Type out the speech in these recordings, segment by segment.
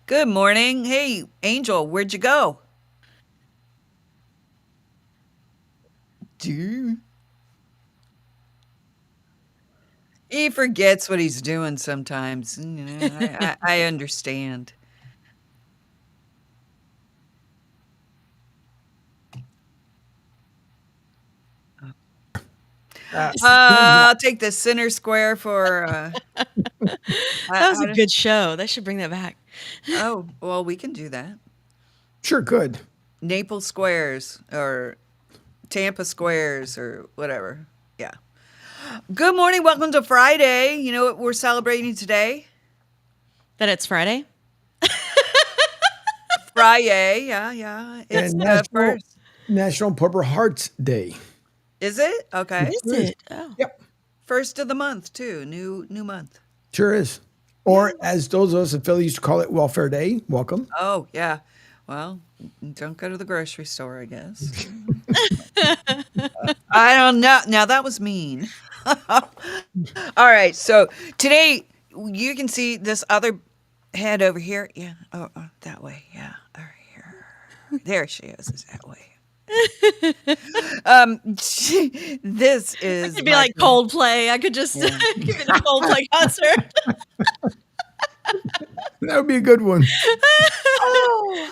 Good morning. Hey, Angel, where'd you go? Dude. He forgets what he's doing sometimes. I understand. Uh, I'll take the center square for, That was how a to, good show. They should bring that back. oh, well, we can do that. sure could. Naples squares or Tampa squares or whatever. Yeah. Good morning. Welcome to Friday. You know what we're celebrating today? That it's Friday. Friday. Yeah, yeah. It's And the first. National Purple Hearts Day. Is it? Okay. Is it? Oh. Yep, First of the month too. New month. sure is. Or as those of us in Philly used to call it, Welfare Day. Welcome. Oh, yeah. Well, don't go to the grocery store, I guess. I don't know. Now that was mean. All right. So today you can see this other head over here. Yeah. Oh, that way. Yeah. Over here. There she is that way. This is It'd be my like Coldplay. I could just Yeah. give it a Coldplay concert. That would be a good one. Oh,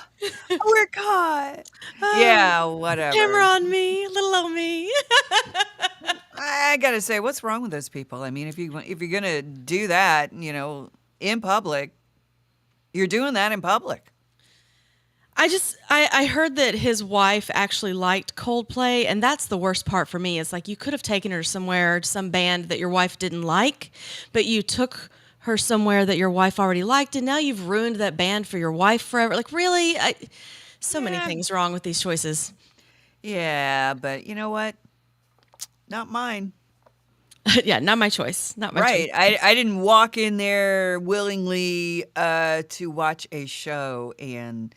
we're caught. Yeah, whatever. Camera on me, little old me. I gotta say, what's wrong with those people? I mean, if you're gonna do that, in public, you're doing that in public. I heard that his wife actually liked Coldplay, and that's the worst part for me. It's like you could have taken her somewhere, to some band that your wife didn't like, but you took her somewhere that your wife already liked, and now you've ruined that band for your wife forever. Like, really? So many Yeah. things wrong with these choices. Yeah, but you know what? Not mine. Yeah, not my choice. Not my Right. choice. I didn't walk in there willingly to watch a show and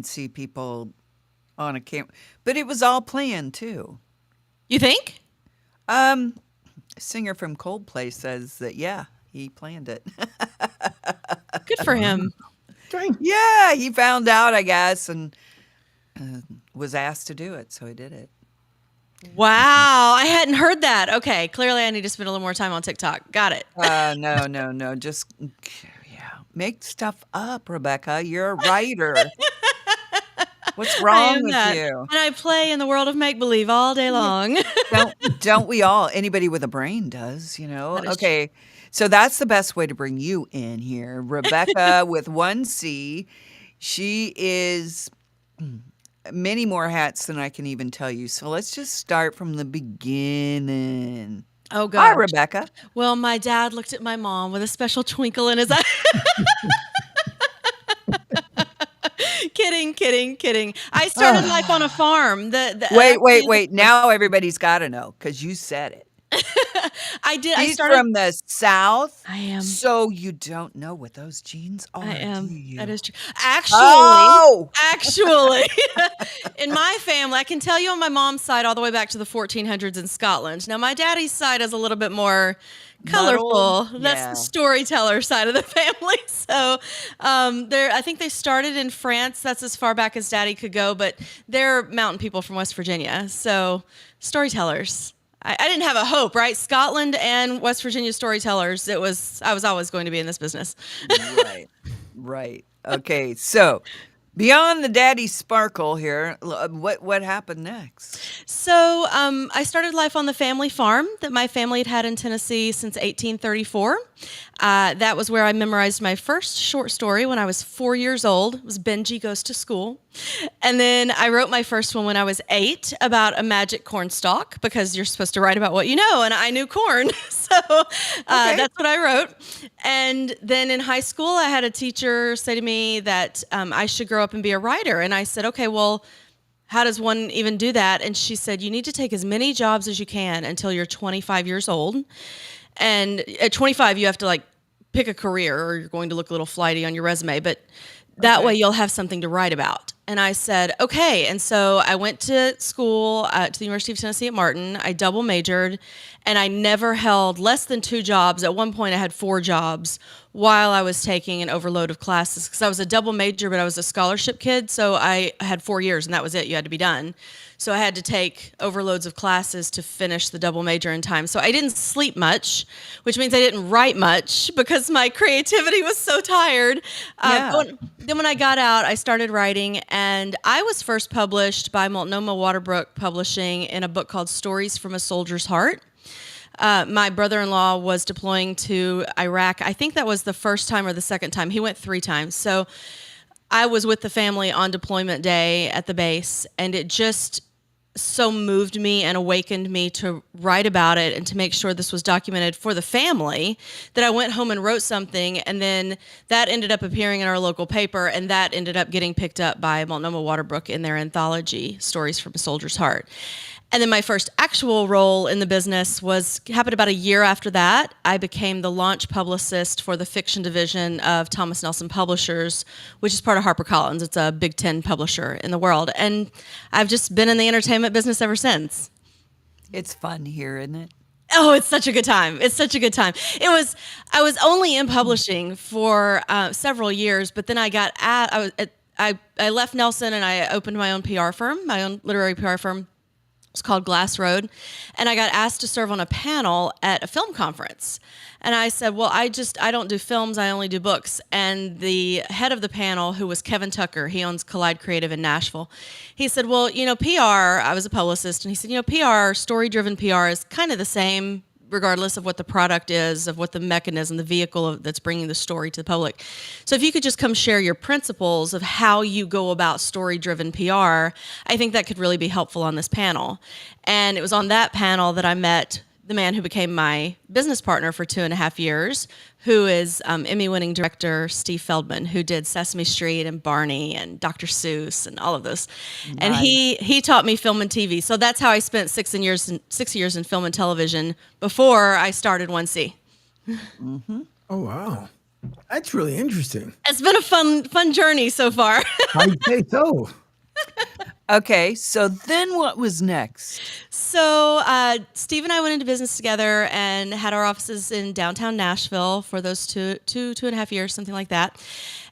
see people on a camera, but it was all planned too. You think? Um, a singer from Coldplay says that yeah, he planned it. Good for him. Okay. Yeah, he found out, I guess, and was asked to do it, so he did it. Wow, I hadn't heard that. Okay, clearly I need to spend a little more time on TikTok. Got it. No. Just yeah, make stuff up, Rebecca. You're a writer. What's I wrong am with that. you? And I play in the world of make believe all day long. Don't we all? Anybody with a brain does, you know? That is Okay, so that's the best way to bring you in here. Rebecca with one C. She is many more hats than I can even tell you. So let's just start from the beginning. Oh, Hi, gosh. Rebecca. Well, my dad looked at my mom with a special twinkle in his eye. Kidding. I started life on a farm. Wait. Now everybody's got to know because you said it. I did. She's from the South. I am. So you don't know what those genes are, I am. do you? That is true. Oh! Actually, in my family, I can tell you on my mom's side, all the way back to the 1400s in Scotland. Now, my daddy's side is a little bit more colorful. Muddled? That's Yeah. the storyteller side of the family. So, I think they started in France. That's as far back as daddy could go, but they're mountain people from West Virginia. So, storytellers. I didn't have a hope, right? Scotland and West Virginia storytellers. I was always going to be in this business. Right. Okay, so beyond the daddy sparkle here, what happened next? So I started life on the family farm that my family had in Tennessee since 1834. That was where I memorized my first short story when I was 4 years old. It was Benji Goes to School. And then I wrote my first one when I was 8 about a magic cornstalk because you're supposed to write about what you know, and I knew corn. So that's what I wrote. And then in high school, I had a teacher say to me that I should grow up and be a writer. And I said, okay, well, how does one even do that? And she said, you need to take as many jobs as you can until you're 25 years old. And at 25, you have to pick a career or you're going to look a little flighty on your resume. But that way you'll have something to write about. And I said, okay. And so I went to school to the University of Tennessee at Martin. I double majored, and I never held less than 2 jobs. At one point, I had 4 jobs while I was taking an overload of classes because I was a double major, but I was a scholarship kid. So I had 4 years, and that was it. You had to be done. So I had to take overloads of classes to finish the double major in time. So I didn't sleep much, which means I didn't write much because my creativity was so tired. Yeah. Then when I got out, I started writing, and I was first published by Multnomah Waterbrook Publishing in a book called Stories from a Soldier's Heart. My brother-in-law was deploying to Iraq. I think that was the first time or the second time. He went 3 times. So I was with the family on deployment day at the base, and it just so moved me and awakened me to write about it and to make sure this was documented for the family that I went home and wrote something, and then that ended up appearing in our local paper, and that ended up getting picked up by Multnomah Waterbrook in their anthology, Stories from a Soldier's Heart. And then my first actual role in the business happened about a year after that. I became the launch publicist for the fiction division of Thomas Nelson Publishers, which is part of HarperCollins. It's a Big 10 publisher in the world. And I've just been in the entertainment business ever since. It's fun here, isn't it? Oh, it's such a good time. It's such a good time. I was only in publishing for several years, but then I left Nelson and I opened my own PR firm, my own literary PR firm. It's called Glass Road, and I got asked to serve on a panel at a film conference. And I said, well, I don't do films, I only do books. And the head of the panel, who was Kevin Tucker, he owns Collide Creative in Nashville, he said, well, PR, I was a publicist, and he said, PR, story-driven PR is kind of the same regardless of what the product is, of what the mechanism, the vehicle that's bringing the story to the public. So if you could just come share your principles of how you go about story-driven PR, I think that could really be helpful on this panel. And it was on that panel that I met the man who became my business partner for 2.5 years, who is Emmy-winning director Steve Feldman, who did Sesame Street and Barney and Dr. Seuss and all of this. Nice. And he taught me film and TV. So that's how I spent 6 years in film and television before I started 1C. Mm-hmm. Oh, wow. That's really interesting. It's been a fun journey so far. I'd say so. Okay, so then what was next? So Steve and I went into business together and had our offices in downtown Nashville for those 2.5 years, something like that.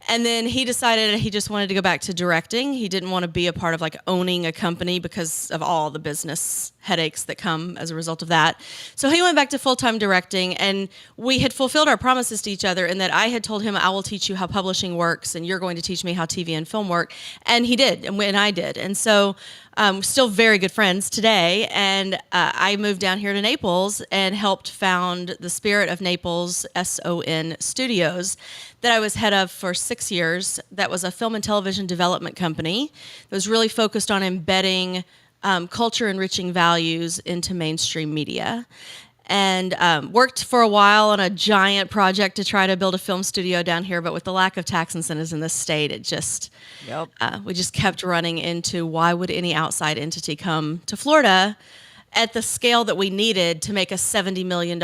And then he decided he just wanted to go back to directing. He didn't want to be a part of like owning a company because of all the business headaches that come as a result of that. So he went back to full-time directing, and we had fulfilled our promises to each other in that I had told him, I will teach you how publishing works and you're going to teach me how TV and film work. And he did, and I did. And so still very good friends today. And I moved down here to Naples and helped found the Spirit of Naples, SON Studios, that I was head of for 6 years. That was a film and television development company that was really focused on embedding culture-enriching values into mainstream media. And worked for a while on a giant project to try to build a film studio down here, but with the lack of tax incentives in this state, it just we just kept running into why would any outside entity come to Florida at the scale that we needed to make a $70 million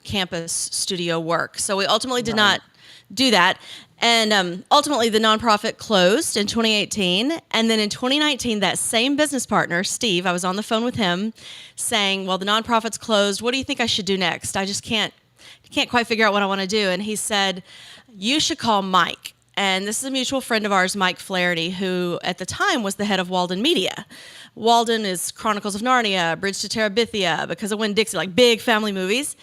campus studio work. So we ultimately did not do that. And ultimately, the nonprofit closed in 2018. And then in 2019, that same business partner, Steve, I was on the phone with him saying, well, the nonprofit's closed. What do you think I should do next? I just can't quite figure out what I want to do. And he said, you should call Mike. And this is a mutual friend of ours, Mike Flaherty, who at the time was the head of Walden Media. Walden is Chronicles of Narnia, Bridge to Terabithia, Because of Winn-Dixie, like big family movies.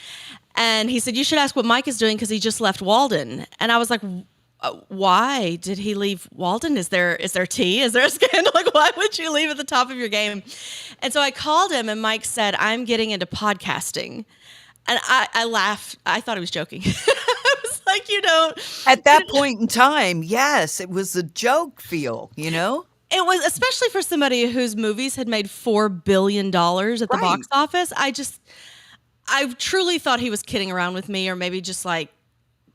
And he said, you should ask what Mike is doing because he just left Walden. And I was like, why did he leave Walden? Is there tea? Is there a scandal? Like, why would you leave at the top of your game? And so I called him, and Mike said, I'm getting into podcasting. And I laughed. I thought he was joking. I was like, At that point in time, yes, it was a joke feel, It was, especially for somebody whose movies had made $4 billion at the box office. I truly thought he was kidding around with me, or maybe just like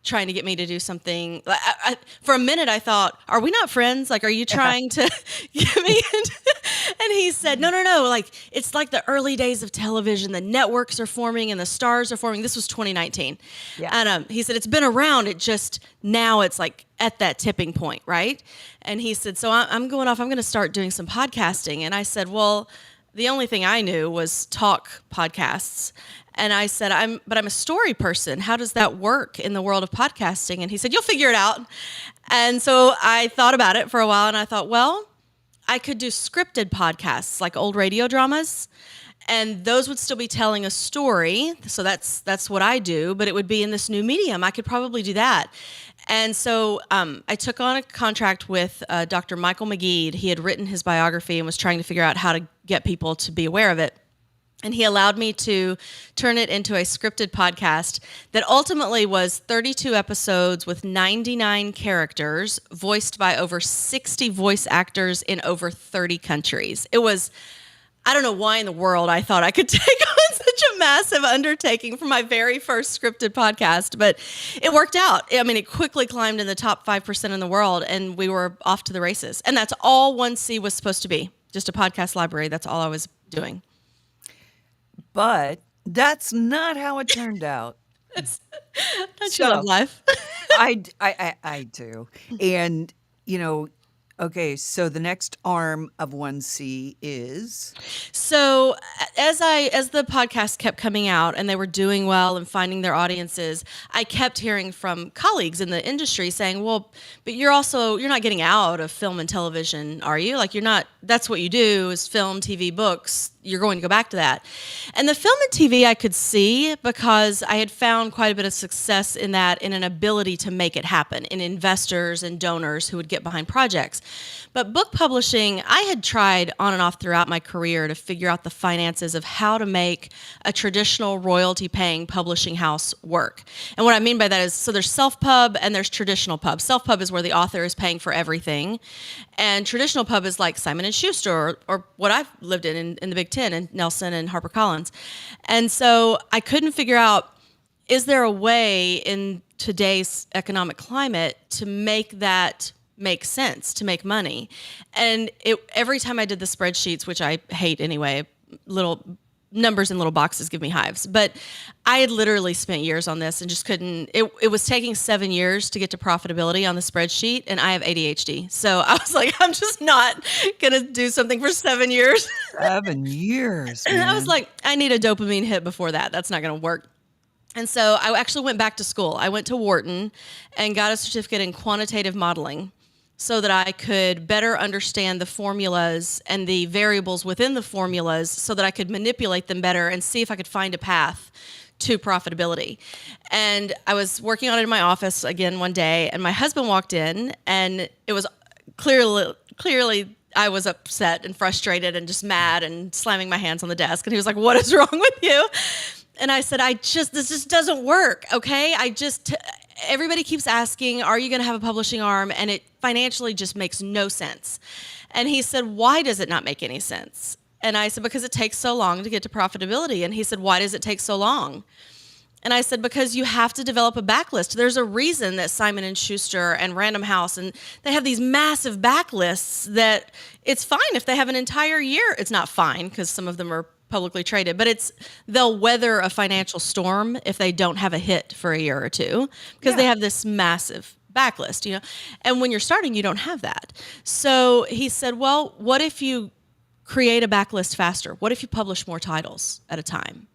trying to get me to do something. For a minute, I thought, are we not friends? Like, are you trying to get me into... And he said, no, like it's like the early days of television. The networks are forming and the stars are forming. This was 2019. Yeah. And he said, it's been around. It just, now it's like at that tipping point, right? And he said, so I'm going off. I'm going to start doing some podcasting. And I said, well, the only thing I knew was talk podcasts. And I said, I'm a story person. How does that work in the world of podcasting? And he said, you'll figure it out. And so I thought about it for a while, and I thought, well, I could do scripted podcasts like old radio dramas, and those would still be telling a story. So that's what I do, but it would be in this new medium. I could probably do that. And so I took on a contract with Dr. Michael McGee. He had written his biography and was trying to figure out how to get people to be aware of it. And he allowed me to turn it into a scripted podcast that ultimately was 32 episodes with 99 characters, voiced by over 60 voice actors in over 30 countries. It was, I don't know why in the world I thought I could take on such a massive undertaking for my very first scripted podcast, but it worked out. I mean, it quickly climbed in the top 5% in the world, and we were off to the races. And that's all 1C was supposed to be, just a podcast library. That's all I was doing. But that's not how it turned out. Don't you love life? I do. And, okay, so the next arm of 1C is? So as the podcast kept coming out and they were doing well and finding their audiences, I kept hearing from colleagues in the industry saying, well, but you're not getting out of film and television, are you? Like that's what you do is film, TV, books. You're going to go back to that. And the film and TV I could see because I had found quite a bit of success in that, in an ability to make it happen, in investors and donors who would get behind projects. But book publishing, I had tried on and off throughout my career to figure out the finances of how to make a traditional royalty-paying publishing house work. And what I mean by that is, so there's self-pub and there's traditional pub. Self-pub is where the author is paying for everything. And traditional pub is like Simon & Schuster or what I've lived in the Big Ten, and Nelson and HarperCollins. And so I couldn't figure out, is there a way in today's economic climate to make that make sense, to make money? And every time I did the spreadsheets, which I hate anyway, little numbers in little boxes give me hives. But I had literally spent years on this and just couldn't. It was taking 7 years to get to profitability on the spreadsheet, and I have ADHD. So I was like, I'm just not going to do something for 7 years. 7 years, man. And I was like, I need a dopamine hit before that. That's not going to work. And so I actually went back to school. I went to Wharton and got a certificate in quantitative modeling, so that I could better understand the formulas and the variables within the formulas so that I could manipulate them better and see if I could find a path to profitability. And I was working on it in my office again one day, and my husband walked in, and it was clearly I was upset and frustrated and just mad and slamming my hands on the desk. And he was like, what is wrong with you? And I said, this just doesn't work, okay? Everybody keeps asking, are you going to have a publishing arm? And it financially just makes no sense. And he said, why does it not make any sense? And I said, because it takes so long to get to profitability. And he said, why does it take so long? And I said, because you have to develop a backlist. There's a reason that Simon & Schuster and Random House, and they have these massive backlists that it's fine if they have an entire year. It's not fine because some of them are publicly traded, but they'll weather a financial storm if they don't have a hit for a year or two because they have this massive backlist, and when you're starting, you don't have that. So he said, well, what if you create a backlist faster? What if you publish more titles at a time?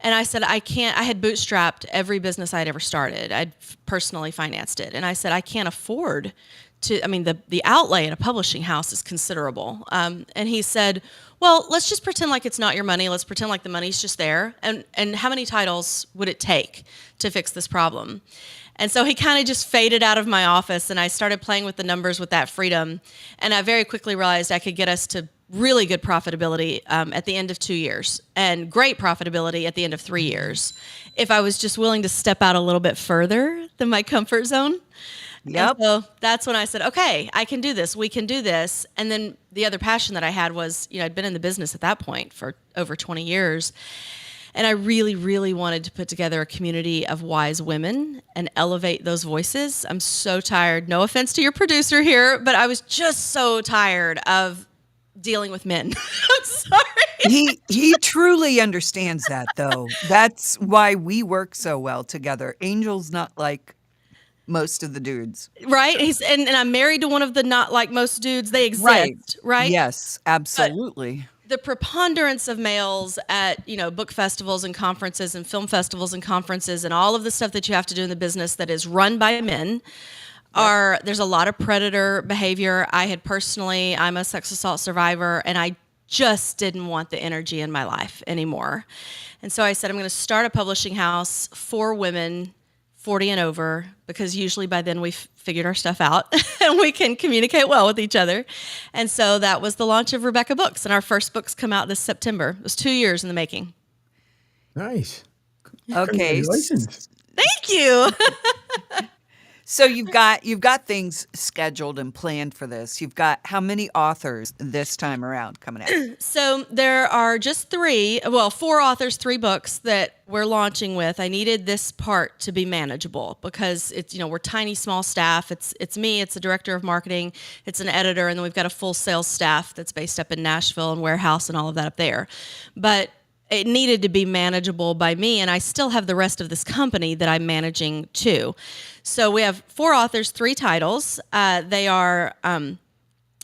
And I said, I can't. I had bootstrapped every business I'd ever started. I'd personally financed it. And I said, I can't afford to, the outlay at a publishing house is considerable. And he said, well, let's just pretend like it's not your money. Let's pretend like the money's just there. And how many titles would it take to fix this problem? And so he kind of just faded out of my office, and I started playing with the numbers with that freedom. And I very quickly realized I could get us to really good profitability at the end of 2 years and great profitability at the end of 3 years if I was just willing to step out a little bit further than my comfort zone. Yep. And so that's when I said, okay, I can do this. We can do this. And then the other passion that I had was, I'd been in the business at that point for over 20 years. And I really, really wanted to put together a community of wise women and elevate those voices. I'm so tired. No offense to your producer here, but I was just so tired of dealing with men. I'm sorry. He truly understands that, though. That's why we work so well together. Angel's not like most of the dudes. Right? And I'm married to one of the not like most dudes. They Right. exist, right? Yes, absolutely. The preponderance of males at, book festivals and conferences and film festivals and conferences and all of the stuff that you have to do in the business that is run by men there's a lot of predator behavior. I'm a sex assault survivor, and I just didn't want the energy in my life anymore. And so I said, I'm going to start a publishing house for women 40 and over, because usually by then we've figured our stuff out and we can communicate well with each other. And so that was the launch of Rebeca Books, and our first books come out this September. It was 2 years in the making. Nice. Okay. Congratulations. Thank you. So you've got things scheduled and planned for this. You've got how many authors this time around coming out? So there are just 4 authors, 3 books that we're launching with. I needed this part to be manageable because it's, we're tiny, small staff. It's me, it's a director of marketing, it's an editor, and then we've got a full sales staff that's based up in Nashville and warehouse and all of that up there. But it needed to be manageable by me, and I still have the rest of this company that I'm managing too. So we have 4 authors, 3 titles. They are, the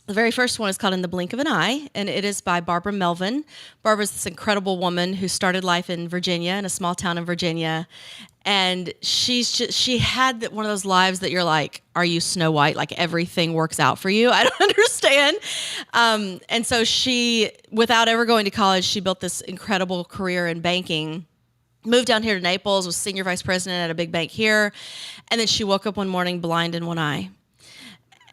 very first one is called In the Blink of an Eye, and it is by Barbara Melvin. Barbara's this incredible woman who started life in Virginia, in a small town in Virginia. And she had one of those lives that you're like, are you Snow White? Like everything works out for you. I don't understand. And so she, without ever going to college, she built this incredible career in banking, moved down here to Naples, was senior vice president at a big bank here. And then she woke up one morning blind in one eye.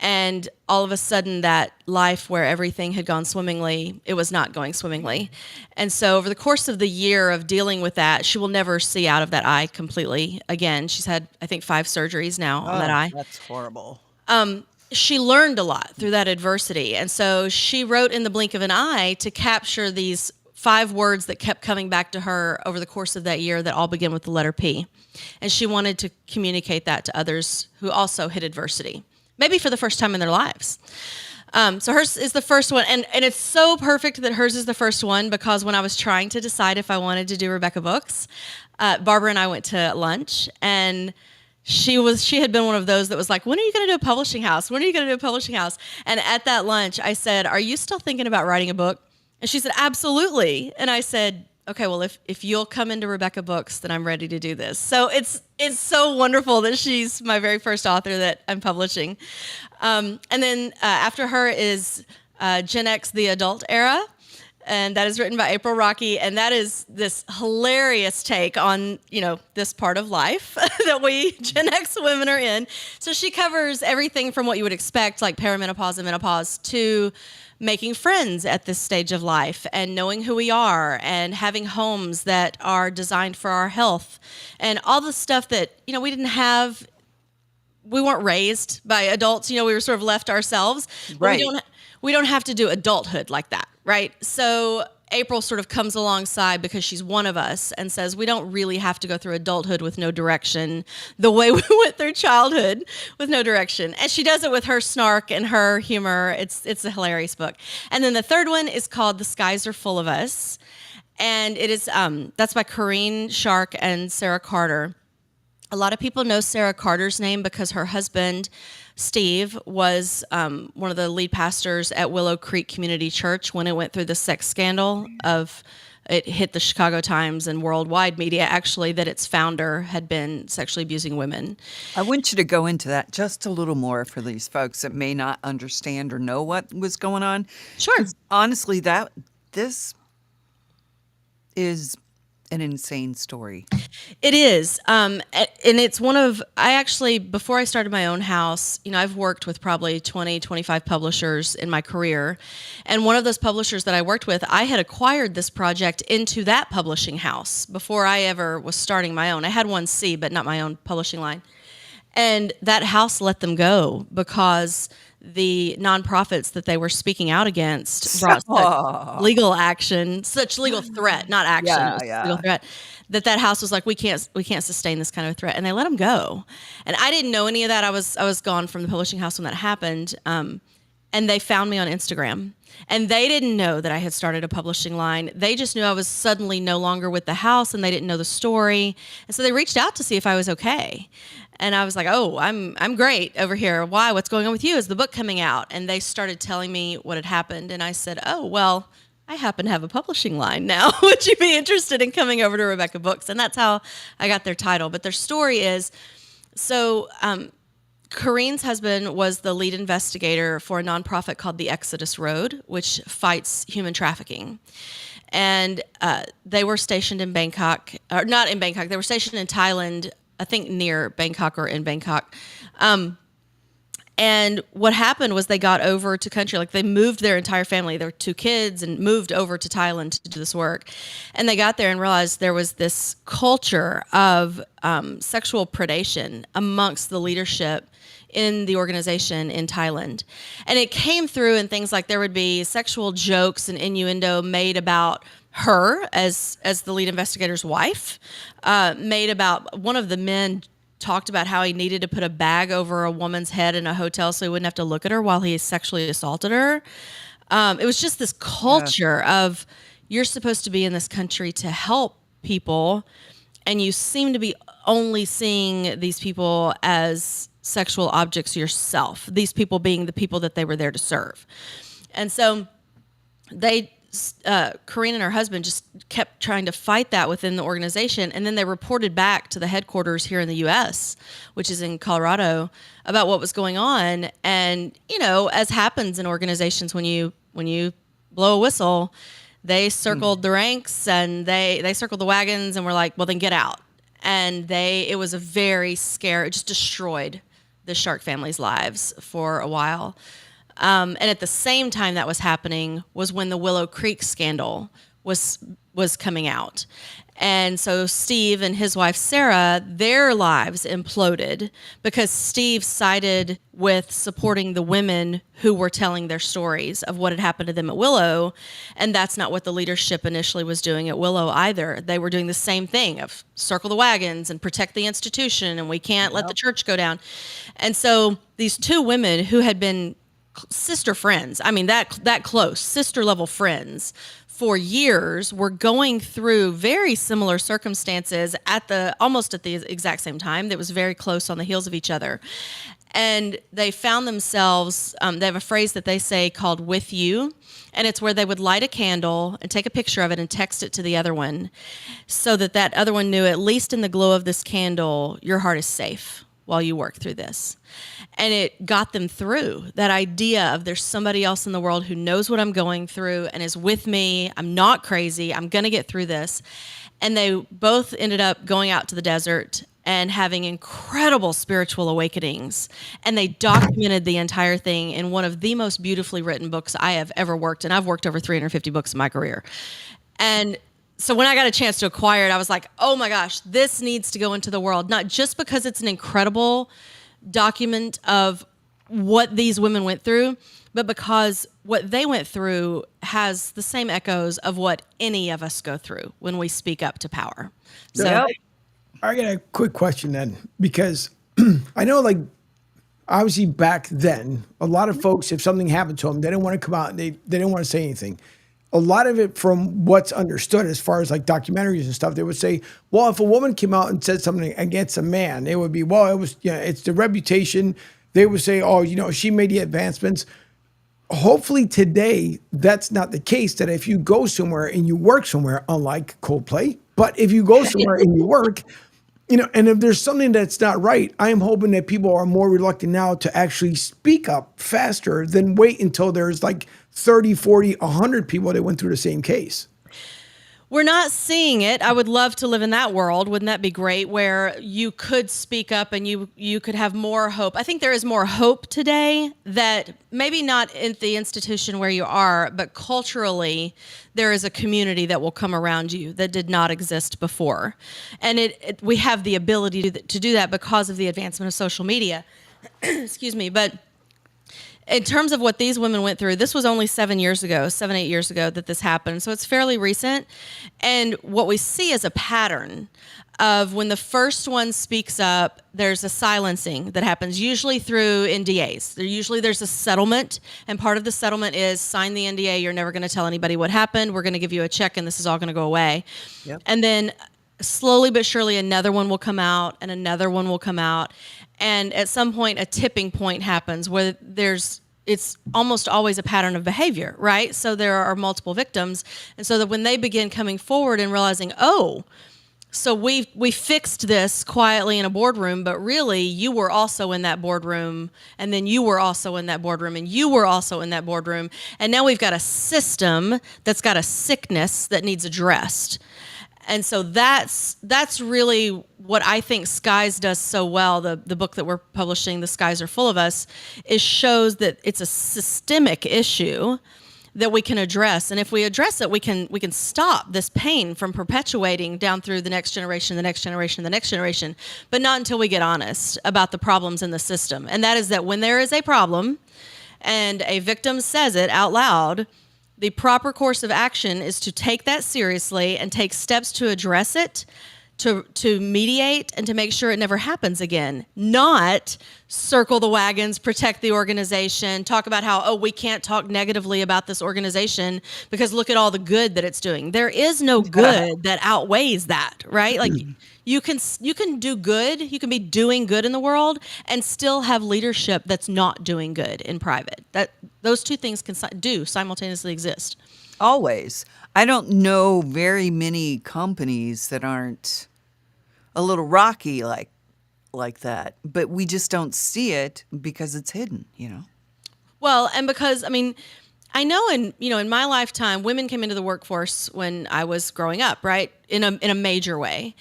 And all of a sudden, that life where everything had gone swimmingly, it was not going swimmingly. And so over the course of the year of dealing with that, she will never see out of that eye completely again. She's had, I think, 5 surgeries now on that eye. That's horrible. She learned a lot through that adversity. And so she wrote In the Blink of an Eye to capture these 5 words that kept coming back to her over the course of that year that all begin with the letter P. And she wanted to communicate that to others who also hit adversity, maybe for the first time in their lives. So hers is the first one. And it's so perfect that hers is the first one, because when I was trying to decide if I wanted to do Rebeca Books, Barbara and I went to lunch, and she had been one of those that was like, when are you going to do a publishing house? When are you going to do a publishing house? And at that lunch, I said, are you still thinking about writing a book? And she said, absolutely. And I said, okay, well, if you'll come into Rebeca Books, then I'm ready to do this. So it's so wonderful that she's my very first author that I'm publishing. And then after her is Gen X, the Adult Era. And that is written by April Rocky. And that is this hilarious take on, this part of life that we Gen X women are in. So she covers everything from what you would expect, like perimenopause and menopause, to making friends at this stage of life and knowing who we are and having homes that are designed for our health and all the stuff that, we didn't have. We weren't raised by adults, we were sort of left ourselves. Right. We don't have to do adulthood like that, right? So April sort of comes alongside because she's one of us and says we don't really have to go through adulthood with no direction the way we went through childhood with no direction. And she does it with her snark and her humor. It's a hilarious book. And then the third one is called The Skies Are Full of Us. And it is that's by Corrine Shark and Sarah Carter. A lot of people know Sarah Carter's name because her husband, Steve, was one of the lead pastors at Willow Creek Community Church when it went through the sex scandal of it hit the Chicago Times and worldwide media, actually, that its founder had been sexually abusing women. I want you to go into that just a little more for these folks that may not understand or know what was going on. Sure. 'Cause honestly, this is an insane story. It is. And it's I actually, before I started my own house, I've worked with probably 20, 25 publishers in my career. And one of those publishers that I worked with, I had acquired this project into that publishing house before I ever was starting my own. I had 1C, but not my own publishing line. And that house let them go because the nonprofits that they were speaking out against brought such legal action, such legal threat, not action, legal threat, that house was like, we can't sustain this kind of threat, and they let them go. And I didn't know any of that. I was gone from the publishing house when that happened. and they found me on Instagram. And they didn't know that I had started a publishing line. They just knew I was suddenly no longer with the house, and they didn't know the story. And so they reached out to see if I was okay. And I was like, "Oh, I'm great over here. Why? What's going on with you? Is the book coming out?" And they started telling me what had happened. And I said, "Oh, well, I happen to have a publishing line now. Would you be interested in coming over to Rebeca Books?" And that's how I got their title. But their story is, so Corrine's husband was the lead investigator for a nonprofit called the Exodus Road, which fights human trafficking. And they were stationed in Bangkok, or not in Bangkok, they were stationed in Thailand, I think near Bangkok or in Bangkok. And what happened was they got over to country, like they moved their entire family, their 2 kids, and moved over to Thailand to do this work. And they got there and realized there was this culture of sexual predation amongst the leadership in the organization in Thailand. And it came through in things like there would be sexual jokes and innuendo made about her as the lead investigator's wife, made about one of the men talked about how he needed to put a bag over a woman's head in a hotel so he wouldn't have to look at her while he sexually assaulted her. It was just this culture of, you're supposed to be in this country to help people, and you seem to be only seeing these people as sexual objects yourself, these people being the people that they were there to serve. And so Corrine and her husband just kept trying to fight that within the organization. And then they reported back to the headquarters here in the U.S., which is in Colorado, about what was going on. And, as happens in organizations, when you blow a whistle, they circled the ranks and they circled the wagons and were like, well, then get out. And it was a very scary, it just destroyed the Shark family's lives for a while. And at the same time that was happening was when the Willow Creek scandal was coming out. And so Steve and his wife, Sarah, their lives imploded because Steve sided with supporting the women who were telling their stories of what had happened to them at Willow. And that's not what the leadership initially was doing at Willow either. They were doing the same thing of circle the wagons and protect the institution, and we can't let the church go down. And so these 2 women who had been sister friends, I mean, that close, sister level friends for years, were going through very similar circumstances almost at the exact same time. That was very close on the heels of each other. And they found themselves, they have a phrase that they say called "with you," and it's where they would light a candle and take a picture of it and text it to the other one so that other one knew, at least in the glow of this candle, your heart is safe while you work through this. And it got them through that idea of, there's somebody else in the world who knows what I'm going through and is with me. I'm not crazy. I'm going to get through this. And they both ended up going out to the desert and having incredible spiritual awakenings. And they documented the entire thing in one of the most beautifully written books I have ever worked. And I've worked over 350 books in my career. And so when I got a chance to acquire it, I was like, oh my gosh, this needs to go into the world, not just because it's an incredible document of what these women went through, but because what they went through has the same echoes of what any of us go through when we speak up to power. So I got a quick question then, because I know, like, obviously back then, a lot of folks, if something happened to them, they didn't want to come out and they didn't want to say anything. A lot of it, from what's understood as far as like documentaries and stuff, they would say, well, if a woman came out and said something against a man, it would be, well, it was, it's the reputation. They would say, oh, she made the advancements. Hopefully today, that's not the case, that if you go somewhere and you work somewhere, unlike Coldplay, but if you go somewhere and you work, and if there's something that's not right, I am hoping that people are more reluctant now to actually speak up faster than wait until there's like 30, 40, 100 people that went through the same case. We're not seeing it. I would love to live in that world. Wouldn't that be great? Where you could speak up and you could have more hope. I think there is more hope today, that maybe not in the institution where you are, but culturally, there is a community that will come around you that did not exist before. And we have the ability to do that because of the advancement of social media. Excuse me. But in terms of what these women went through, this was only 7 years ago, 8 years ago that this happened. So it's fairly recent. And what we see is a pattern of when the first one speaks up, there's a silencing that happens, usually through NDAs. There's a settlement, and part of the settlement is sign the NDA. You're never going to tell anybody what happened. We're going to give you a check, and this is all going to go away. Yep. And then slowly but surely, another one will come out, and another one will come out. And at some point, a tipping point happens where it's almost always a pattern of behavior, right? So there are multiple victims. And so that when they begin coming forward and realizing, oh, so we fixed this quietly in a boardroom, but really you were also in that boardroom, and then you were also in that boardroom, and you were also in that boardroom. And now we've got a system that's got a sickness that needs addressed. And so that's really what I think Skies does so well. The book that we're publishing, The Skies Are Full of Us, is shows that it's a systemic issue that we can address. And if we address it, we can stop this pain from perpetuating down through the next generation, the next generation, the next generation, but not until we get honest about the problems in the system. And that is that when there is a problem and a victim says it out loud, the proper course of action is to take that seriously and take steps to address it, to mediate, and to make sure it never happens again. Not circle the wagons, protect the organization, talk about how, we can't talk negatively about this organization because look at all the good that it's doing. There is no good that outweighs that, right? Like you can do good, you can be doing good in the world and still have leadership that's not doing good in private. Those two things can simultaneously exist. Always. I don't know very many companies that aren't a little rocky like that, but we just don't see it because it's hidden, Well, and because, I know in my lifetime, women came into the workforce when I was growing up, right? In a major way.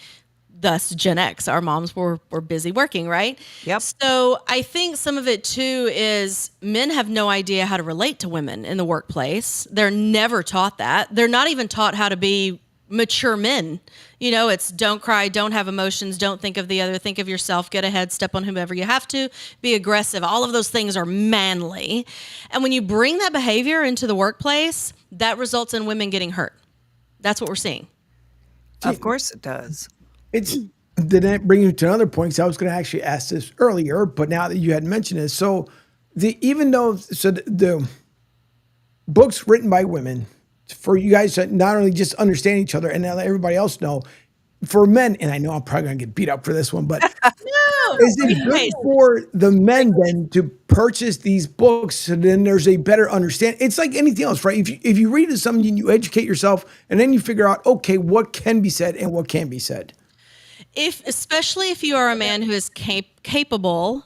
Thus, Gen X, our moms were busy working, right? Yep. So I think some of it too is men have no idea how to relate to women in the workplace. They're never taught that. They're not even taught how to be mature men. It's don't cry, don't have emotions, don't think of the other, think of yourself, get ahead, step on whomever you have to, be aggressive. All of those things are manly. And when you bring that behavior into the workplace, that results in women getting hurt. That's what we're seeing. Of course it does. Did that bring you to another point? Because I was going to actually ask this earlier, but now that you had mentioned it, so the books written by women for you guys to not only just understand each other and let everybody else know, for men, and I know I'm probably going to get beat up for this one, but is it good for the men then to purchase these books so then there's a better understanding? It's like anything else, right? If you read something, you educate yourself, and then you figure out, okay, what can be said and what can't be said. Especially if you are a man who is capable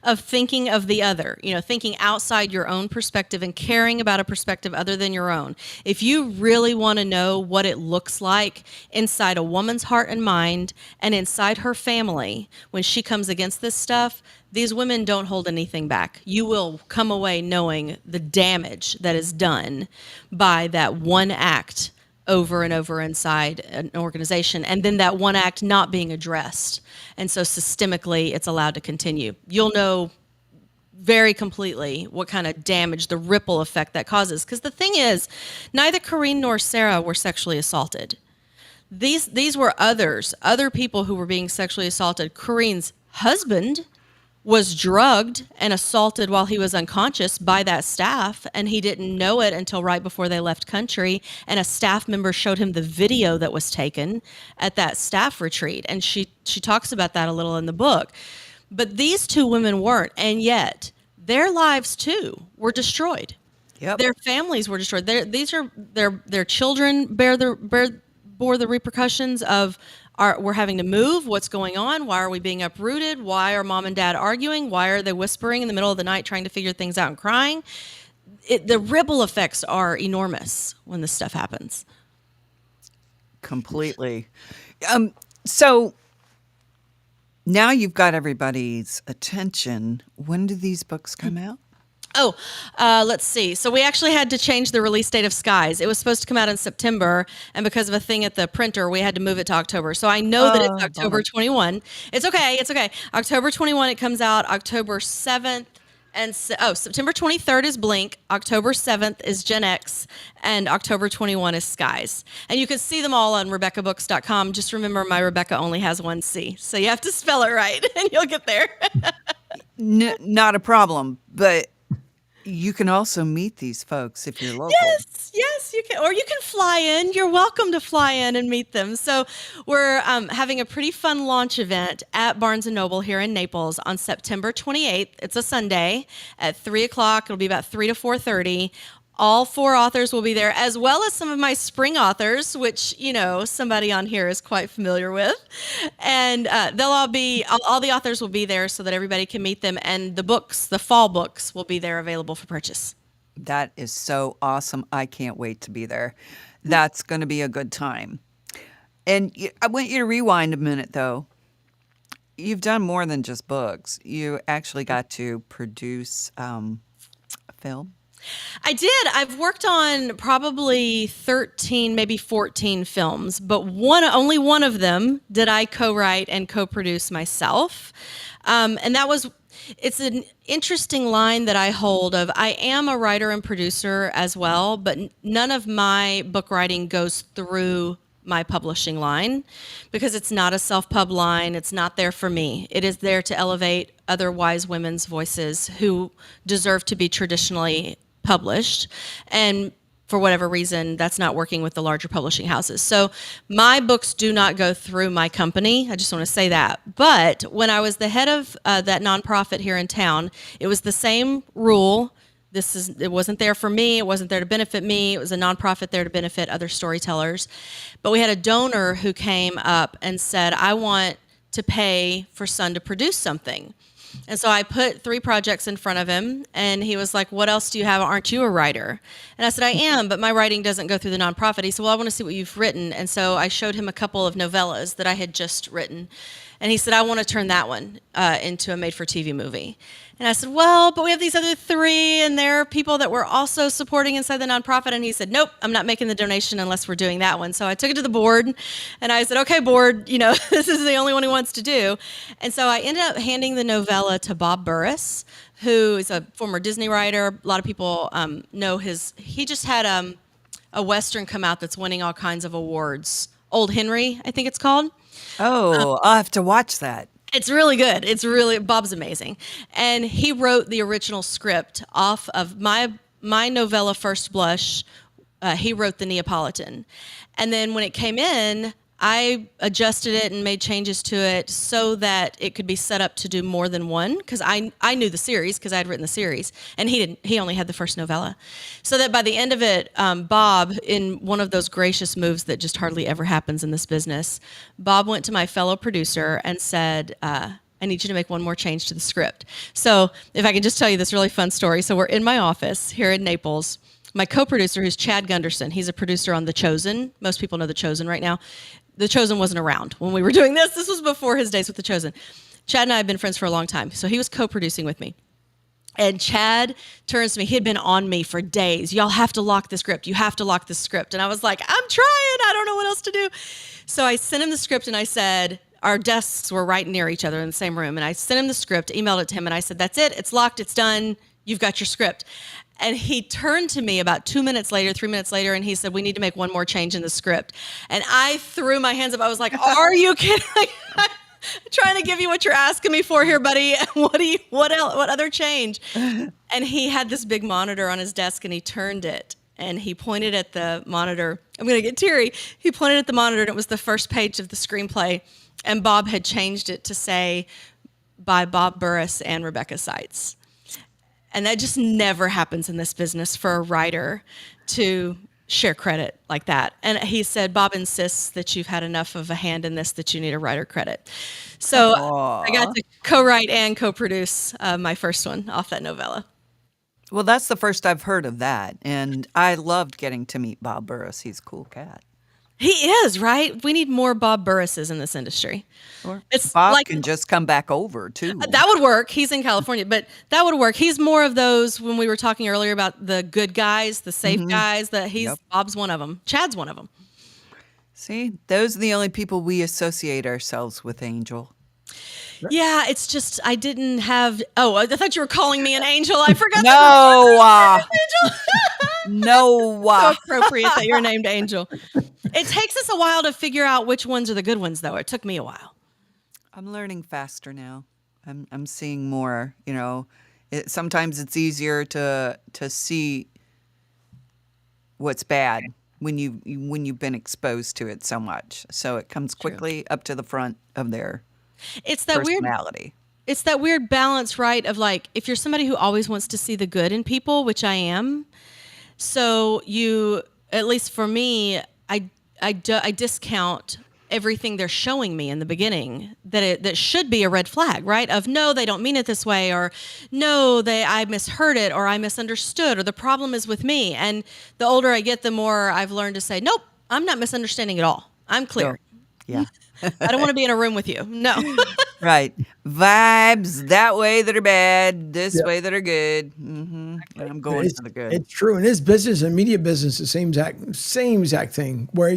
of thinking of the other, thinking outside your own perspective and caring about a perspective other than your own. If you really want to know what it looks like inside a woman's heart and mind and inside her family when she comes against this stuff, these women don't hold anything back. You will come away knowing the damage that is done by that one act over and over inside an organization, and then that one act not being addressed. And so systemically, it's allowed to continue. You'll know very completely what kind of damage, the ripple effect that causes. Because the thing is, neither Corrine nor Sarah were sexually assaulted. These were other people who were being sexually assaulted. Corrine's husband was drugged and assaulted while he was unconscious by that staff, and he didn't know it until right before they left country, and a staff member showed him the video that was taken at that staff retreat, and she talks about that a little in the book. But these two women weren't, and yet their lives too were destroyed. Yep. Their families were destroyed. Their children bore the repercussions of we're having to move. What's going on? Why are we being uprooted? Why are mom and dad arguing? Why are they whispering in the middle of the night trying to figure things out and crying? The ripple effects are enormous when this stuff happens. Completely. So now you've got everybody's attention. When do these books come out? Let's see. So we actually had to change the release date of Skies. It was supposed to come out in September, and because of a thing at the printer, we had to move it to October. So I know that it's October 21. It's okay. October 21, it comes out. October 7th, And September 23rd is Blink, October 7th is Gen X, and October 21 is Skies. And you can see them all on RebecaBooks.com. Just remember, my Rebecca only has one C, so you have to spell it right, and you'll get there. Not a problem, but you can also meet these folks if you're local. Yes, you can, or you can fly in. You're welcome to fly in and meet them. So we're having a pretty fun launch event at Barnes & Noble here in Naples on September 28th. It's a Sunday at 3 o'clock. It'll be about 3 to 4:30. All 4 authors will be there, as well as some of my spring authors, which, somebody on here is quite familiar with. And all the authors will be there so that everybody can meet them. And the fall books will be there available for purchase. That is so awesome. I can't wait to be there. That's going to be a good time. And I want you to rewind a minute, though. You've done more than just books. You actually got to produce a film. I did. I've worked on probably 13, maybe 14 films, but only one of them did I co-write and co-produce myself. And it's an interesting line that I hold of, I am a writer and producer as well, but none of my book writing goes through my publishing line because it's not a self-pub line. It's not there for me. It is there to elevate other wise women's voices who deserve to be traditionally published, and for whatever reason that's not working with the larger publishing houses. So my books do not go through my company. I just want to say that. But when I was the head of that nonprofit here in town, it was the same rule. It wasn't there for me. It wasn't there to benefit me. It was a nonprofit there to benefit other storytellers. But we had a donor who came up and said, I want to pay for Sun to produce something. And so I put 3 projects in front of him, and he was like, what else do you have? Aren't you a writer? And I said, I am, but my writing doesn't go through the nonprofit. He said, well, I want to see what you've written. And so I showed him a couple of novellas that I had just written. And he said, I want to turn that one into a made-for-TV movie. And I said, well, but we have these other 3, and there are people that we're also supporting inside the nonprofit. And he said, nope, I'm not making the donation unless we're doing that one. So I took it to the board, and I said, okay, board, this is the only one he wants to do. And so I ended up handing the novella to Bob Burris, who is a former Disney writer. A lot of people know he just had a Western come out that's winning all kinds of awards. Old Henry, I think it's called. Oh, I'll have to watch that. It's really good. Bob's amazing. And he wrote the original script off of my novella, First Blush. He wrote the Neapolitan. And then when it came in, I adjusted it and made changes to it so that it could be set up to do more than one, because I knew the series because I had written the series, and he didn't. He only had the first novella. So that by the end of it, Bob, in one of those gracious moves that just hardly ever happens in this business, Bob went to my fellow producer and said, I need you to make one more change to the script. So if I can just tell you this really fun story. So we're in my office here in Naples. My co-producer, who's Chad Gunderson, he's a producer on The Chosen. Most people know The Chosen right now. The Chosen wasn't around when we were doing this. This was before his days with The Chosen. Chad and I have been friends for a long time, so he was co-producing with me. And Chad turns to me. He had been on me for days. Y'all have to lock the script. You have to lock the script. And I was like, I'm trying. I don't know what else to do. So I sent him the script, and I said, our desks were right near each other in the same room. And I sent him the script, emailed it to him, and I said, that's it. It's locked. It's done. You've got your script. And he turned to me about 2 minutes later, 3 minutes later, and he said, we need to make one more change in the script. And I threw my hands up. I was like, are you kidding? I'm trying to give you what you're asking me for here, buddy. What else? What other change? And he had this big monitor on his desk, and he turned it, and he pointed at the monitor. I'm going to get teary. He pointed at the monitor, and it was the first page of the screenplay. And Bob had changed it to say, by Bob Burris and Rebeca Seitz. And that just never happens in this business for a writer to share credit like that. And he said, Bob insists that you've had enough of a hand in this that you need a writer credit. So I got to co-write and co-produce my first one off that novella. Well, that's the first I've heard of that. And I loved getting to meet Bob Burris. He's a cool cat. He is, right? We need more Bob Burrises in this industry. Or Bob can just come back over, too. That would work. He's in California, but that would work. He's more of those, when we were talking earlier about the good guys, the safe guys, Bob's one of them. Chad's one of them. See, those are the only people we associate ourselves with, Angel. Yeah, it's just I didn't have. Oh, I thought you were calling me an angel. I forgot. No, Angel. no. So appropriate that you're named Angel. It takes us a while to figure out which ones are the good ones, though. It took me a while. I'm learning faster now. I'm seeing more. Sometimes it's easier to see what's bad when you've been exposed to it so much. So it comes quickly up to the front of their It's that weird. personality. It's that weird balance, right? Of like, if you're somebody who always wants to see the good in people, which I am, so you, at least for me, I discount everything they're showing me in the beginning that should be a red flag, right? Of no, they don't mean it this way, or no, I misheard it, or I misunderstood, or the problem is with me. And the older I get, the more I've learned to say, nope, I'm not misunderstanding at all. I'm clear. Yeah. I don't want to be in a room with you. No. Right. Vibes that way that are bad, this way that are good. I'm going for the good. It's true. In this business and media business, the same exact thing where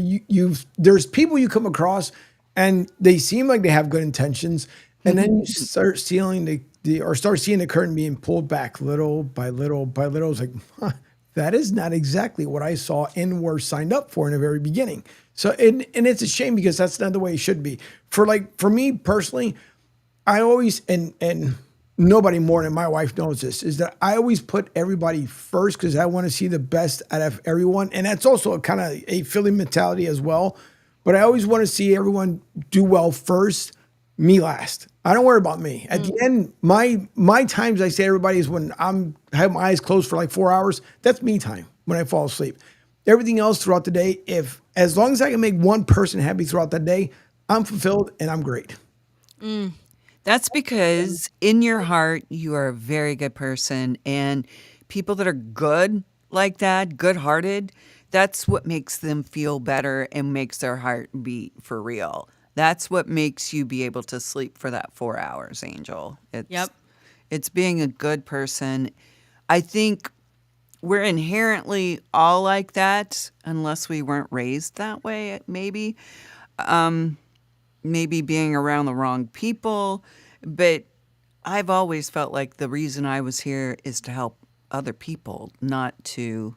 there's people you come across and they seem like they have good intentions. And then you start seeing the curtain being pulled back little by little by little. It's like, that is not exactly what I saw and were signed up for in the very beginning. So, and it's a shame because that's not the way it should be. For me personally, I always, and nobody more than my wife knows this, is that I always put everybody first because I want to see the best out of everyone. And that's also a kind of a Philly mentality as well. But I always want to see everyone do well first, me last. I don't worry about me. At the end, my times I say to everybody is when I have my eyes closed for like 4 hours. That's me time when I fall asleep. Everything else throughout the day, as long as I can make one person happy throughout the day, I'm fulfilled and I'm great. That's because in your heart, you are a very good person. And people that are good like that, good-hearted, that's what makes them feel better and makes their heart beat for real. That's what makes you be able to sleep for that 4 hours, Angel. It's being a good person. I think we're inherently all like that unless we weren't raised that way, maybe. Maybe being around the wrong people. But I've always felt like the reason I was here is to help other people, not to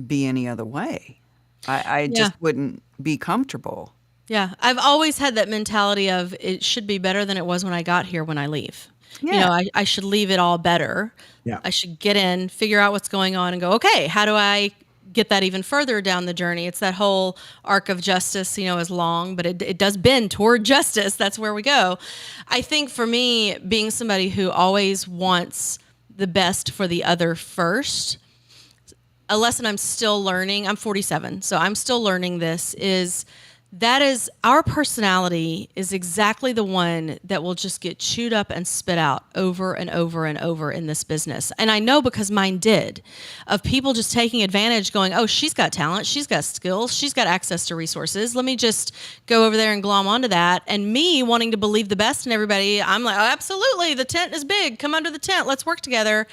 be any other way. I just wouldn't be comfortable. Yeah, I've always had that mentality of it should be better than it was when I got here when I leave. Yeah. I should leave it all better. Yeah. I should get in, figure out what's going on and go, okay, how do I get that even further down the journey? It's that whole arc of justice, is long, but it does bend toward justice. That's where we go. I think for me, being somebody who always wants the best for the other first, a lesson I'm still learning, I'm 47, so I'm still learning this, is our personality is exactly the one that will just get chewed up and spit out over and over and over in this business. And I know because mine did, of people just taking advantage, going, oh, she's got talent, she's got skills, she's got access to resources. Let me just go over there and glom onto that. And me wanting to believe the best in everybody, I'm like, oh, absolutely, the tent is big. Come under the tent. Let's work together.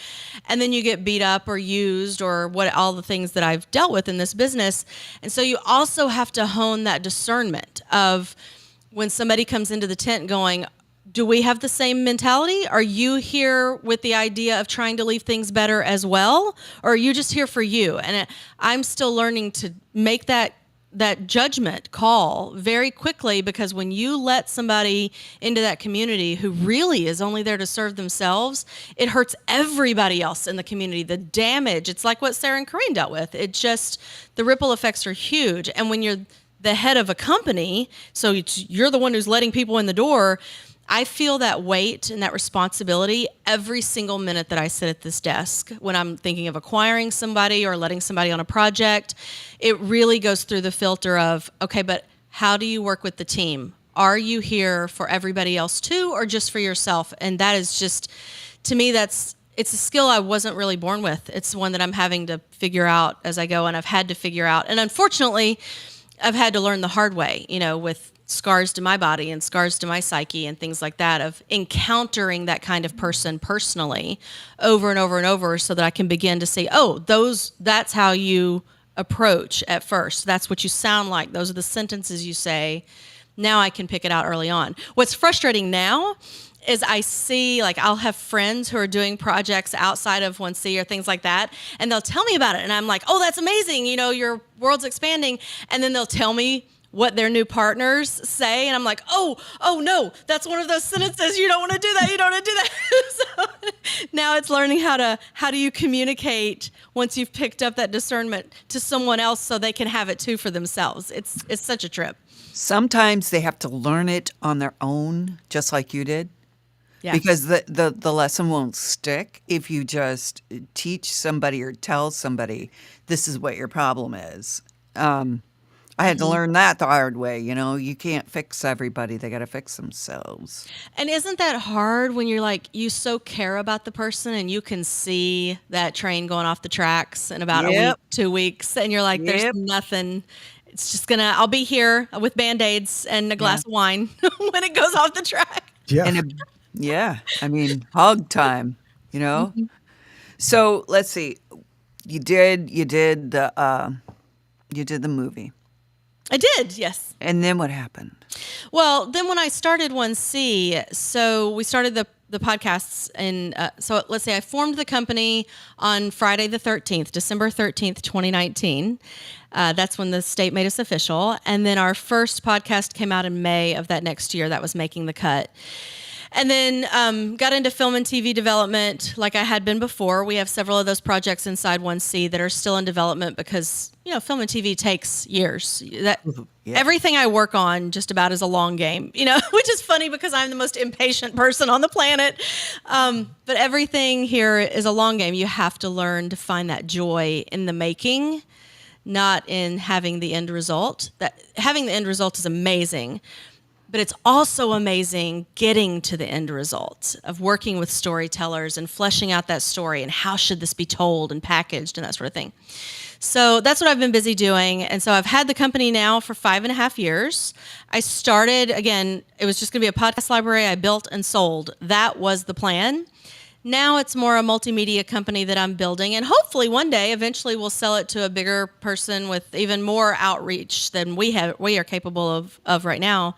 And then you get beat up or used or all the things that I've dealt with in this business. And so you also have to hone that discernment of when somebody comes into the tent going, do we have the same mentality? Are you here with the idea of trying to leave things better as well? Or are you just here for you? And I'm still learning to make that judgment call very quickly, because when you let somebody into that community who really is only there to serve themselves, it hurts everybody else in the community. The damage, it's like what Sarah and Corinne dealt with. The ripple effects are huge. And when you're the head of a company, so you're the one who's letting people in the door, I feel that weight and that responsibility every single minute that I sit at this desk. When I'm thinking of acquiring somebody or letting somebody on a project, it really goes through the filter of, okay, but how do you work with the team? Are you here for everybody else too, or just for yourself? And that is just, to me, it's a skill I wasn't really born with. It's one that I'm having to figure out as I go, and I've had to figure out. And unfortunately, I've had to learn the hard way, with scars to my body and scars to my psyche and things like that, of encountering that kind of person personally over and over and over, so that I can begin to say, oh, that's how you approach at first. That's what you sound like. Those are the sentences you say. Now I can pick it out early on. What's frustrating now is I see, like, I'll have friends who are doing projects outside of 1C or things like that, and they'll tell me about it, and I'm like, oh, that's amazing, your world's expanding, and then they'll tell me what their new partners say, and I'm like, oh no, that's one of those sentences, you don't want to do that, you don't want to do that. So now it's learning how do you communicate once you've picked up that discernment to someone else so they can have it too for themselves. It's such a trip. Sometimes they have to learn it on their own, just like you did. Yeah. Because the lesson won't stick if you just teach somebody or tell somebody this is what your problem is. I had to learn that the hard way. You can't fix everybody. They got to fix themselves. And isn't that hard when you're like, you so care about the person and you can see that train going off the tracks in about a week, 2 weeks, and you're like, there's nothing. It's just I'll be here with Band-Aids and a glass of wine when it goes off the track. Yeah. I mean, hug time, So let's see. You did the movie. I did, yes. And then what happened? Well, then when I started 1C, so we started the podcasts, and so let's say I formed the company on Friday the 13th, December 13th, 2019. That's when the state made us official. And then our first podcast came out in May of that next year. That was Making the Cut. And then got into film and TV development like I had been before. We have several of those projects inside 1C that are still in development because, film and TV takes years. Everything I work on just about is a long game, which is funny because I'm the most impatient person on the planet. But everything here is a long game. You have to learn to find that joy in the making, not in having the end result. Having the end result is amazing. But it's also amazing getting to the end result of working with storytellers and fleshing out that story and how should this be told and packaged and that sort of thing. So that's what I've been busy doing. And so I've had the company now for 5.5 years. I started, again, it was just going to be a podcast library I built and sold. That was the plan. Now it's more a multimedia company that I'm building, and hopefully one day, eventually, we'll sell it to a bigger person with even more outreach than we are capable of right now.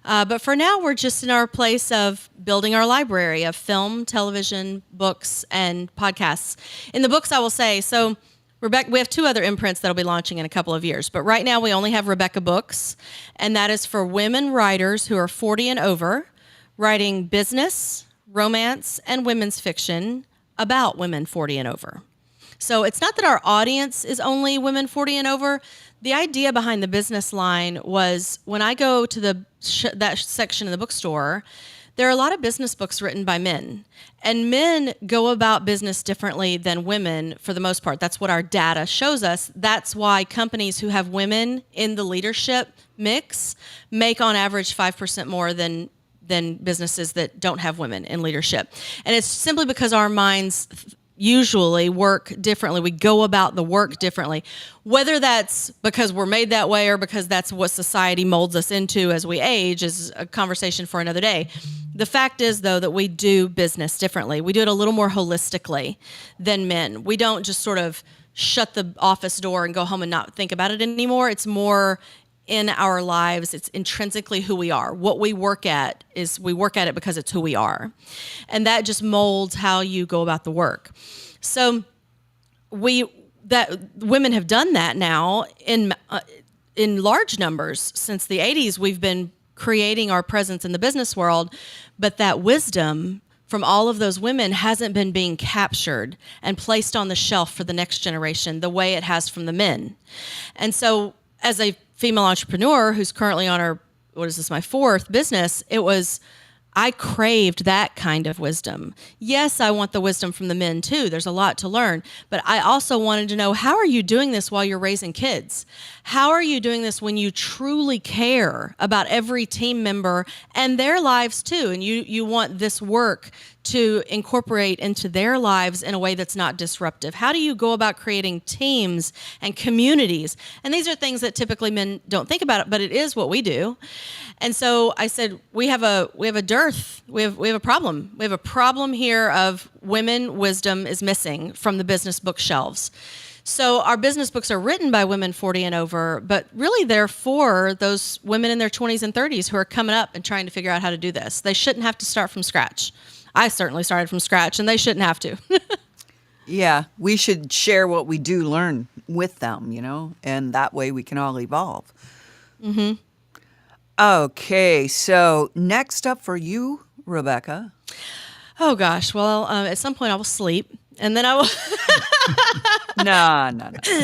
But for now, we're just in our place of building our library of film, television, books, and podcasts. In the books, I will say, so Rebeca, we have 2 other imprints that'll be launching in a couple of years. But right now, we only have Rebeca Books, and that is for women writers who are 40 and over, writing business, romance, and women's fiction about women 40 and over. So it's not that our audience is only women 40 and over. The idea behind the business line was when I go to that section in the bookstore, there are a lot of business books written by men. And men go about business differently than women for the most part. That's what our data shows us. That's why companies who have women in the leadership mix make on average 5% more than businesses that don't have women in leadership. And it's simply because our minds usually work differently. We go about the work differently, whether that's because we're made that way or because that's what society molds us into as we age is a conversation for another day. The fact is, though, that we do business differently. We do it a little more holistically than men. We don't just sort of shut the office door and go home and not think about it anymore. It's more in our lives. It's intrinsically who we are. What we work at is we work at it because it's who we are. And that just molds how you go about the work. So women have done that now in large numbers since the 80s. We've been creating our presence in the business world, but that wisdom from all of those women hasn't been being captured and placed on the shelf for the next generation the way it has from the men. And so as a female entrepreneur who's currently on my 4th business, I craved that kind of wisdom. Yes, I want the wisdom from the men too. There's a lot to learn. But I also wanted to know, how are you doing this while you're raising kids? How are you doing this when you truly care about every team member and their lives too? And you want this work to incorporate into their lives in a way that's not disruptive. How do you go about creating teams and communities? And these are things that typically men don't think about, but it is what we do. And so I said, we have a dearth. We have a problem. We have a problem here of women wisdom is missing from the business bookshelves. So our business books are written by women 40 and over, but really they're for those women in their 20s and 30s who are coming up and trying to figure out how to do this. They shouldn't have to start from scratch. I certainly started from scratch, and they shouldn't have to. Yeah, we should share what we do learn with them, and that way we can all evolve. Mm-hmm. Okay, so next up for you, Rebecca. Oh gosh, well, at some point I will sleep, and then I will. No.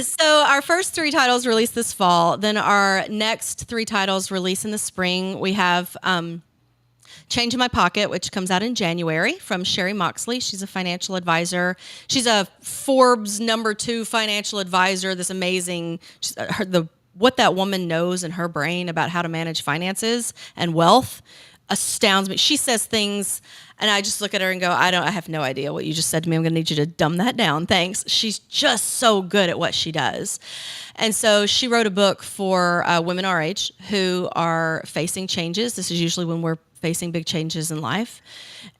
So our first 3 titles release this fall. Then our next 3 titles release in the spring. We have Change in My Pocket, which comes out in January, from Sherry Moxley. She's a financial advisor. She's a Forbes #2 financial advisor. This amazing, what that woman knows in her brain about how to manage finances and wealth astounds me. She says things, and I just look at her and go, I have no idea what you just said to me. I'm going to need you to dumb that down. Thanks. She's just so good at what she does. And so she wrote a book for women our age who are facing changes. This is usually when we're facing big changes in life.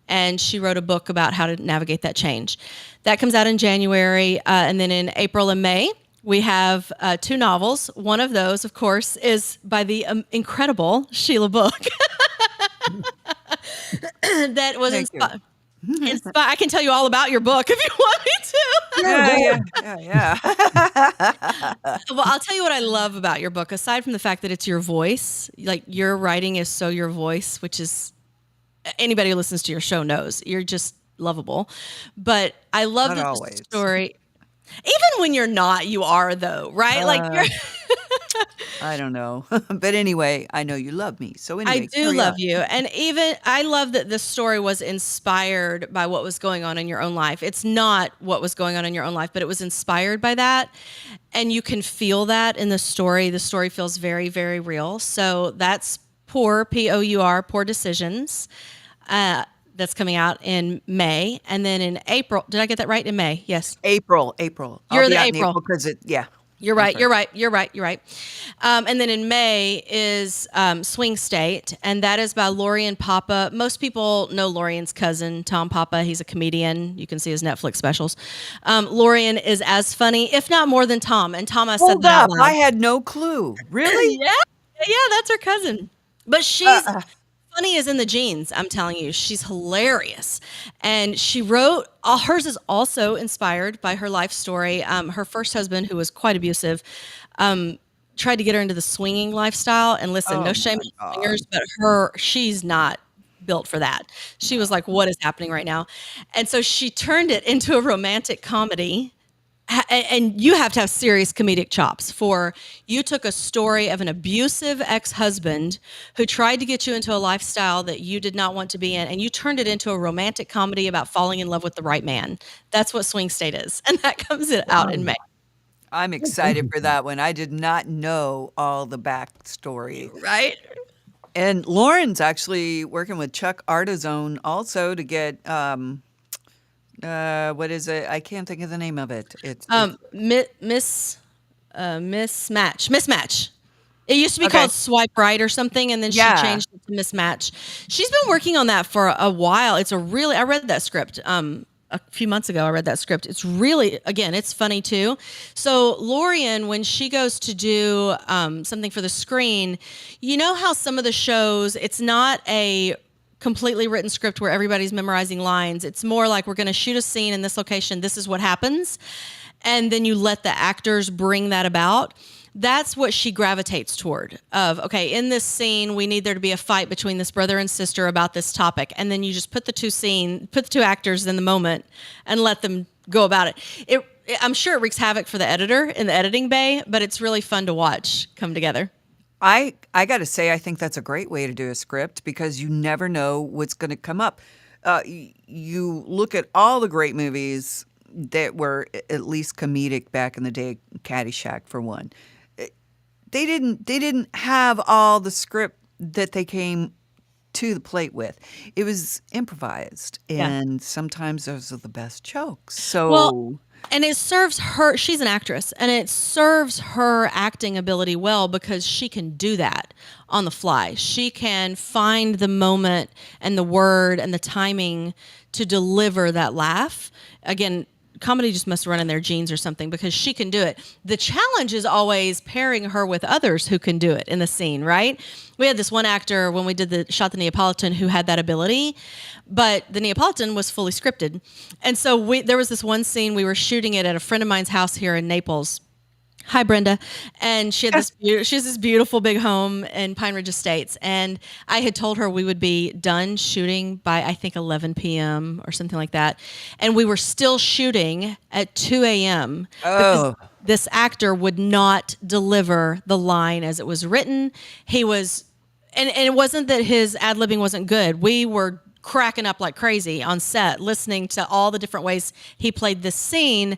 And she wrote a book about how to navigate that change. That comes out in January. And then in April and May, we have 2 novels. One of those, of course, is by the incredible Sheila Book. That was inspired. I can tell you all about your book if you want me to. Yeah. Well, I'll tell you what I love about your book, aside from the fact that it's your voice. Like, your writing is so your voice, which is, anybody who listens to your show knows you're just lovable. But I love Not that always. the story. Even when you're not, you are, though, right? Like, you're. I don't know. But anyway, I know you love me. So anyway, I do love you. And even I love that the story was inspired by what was going on in your own life. It's not what was going on in your own life, but it was inspired by that. And you can feel that in the story. The story feels very, very real. So that's Poor, P-O-U-R, Poor Decisions. That's coming out in May. And then in April, did I get that right? In May, yes. April. You're I'll be the out in April. because You're I'm right. sorry. You're right. And then in May is Swing State, and that is by Lorian Papa. Most people know Lorian's cousin, Tom Papa. He's a comedian. You can see his Netflix specials. Lorian is as funny, if not more than Tom. And Tom, I said Hold that out up. loud. I had no clue. Really? Yeah, that's her cousin. But she's funny as in the genes, I'm telling you. She's hilarious. And she wrote, hers is also inspired by her life story. Her first husband, who was quite abusive, tried to get her into the swinging lifestyle. And listen, no shame on swingers, but she's not built for that. She was like, what is happening right now? And so she turned it into a romantic comedy. And you have to have serious comedic chops for you took a story of an abusive ex-husband who tried to get you into a lifestyle that you did not want to be in, and you turned it into a romantic comedy about falling in love with the right man. That's what Swing State is, and that comes out in May. I'm excited for that one. I did not know all the backstory. Right? And Lauren's actually working with Chuck Artizone also to get what is it? I can't think of the name of it. It's Mismatch. It used to be called Swipe Right or something, and then she changed it to Mismatch. She's been working on that for a while. I read that script a few months ago. I read that script. It's really, again, it's funny too. So Lorian, when she goes to do something for the screen, you know how some of the shows, it's not a completely written script where everybody's memorizing lines. It's more like, we're going to shoot a scene in this location. This is what happens. And then you let the actors bring that about. That's what she gravitates toward of, okay, in this scene, we need there to be a fight between this brother and sister about this topic. And then you just put the two actors in the moment and let them go about it. I'm sure it wreaks havoc for the editor in the editing bay, but it's really fun to watch come together. I got to say, I think that's a great way to do a script because you never know what's going to come up. You look at all the great movies that were at least comedic back in the day, Caddyshack for one. They didn't have all the script that they came to the plate with. It was improvised, and sometimes those are the best jokes. So. And it serves her, she's an actress, and it serves her acting ability well because she can do that on the fly. She can find the moment and the word and the timing to deliver that laugh. Again, comedy just must run in their genes or something, because she can do it. The challenge is always pairing her with others who can do it in the scene, right? We had this one actor when we shot the Neapolitan who had that ability, but the Neapolitan was fully scripted. And so there was this one scene, we were shooting it at a friend of mine's house here in Naples. Hi, Brenda. And she has this beautiful big home in Pine Ridge Estates. And I had told her we would be done shooting by, I think, 11 p.m. or something like that. And we were still shooting at 2 a.m. because this actor would not deliver the line as it was written. He was, and it wasn't that his ad-libbing wasn't good. We were cracking up like crazy on set, listening to all the different ways he played this scene.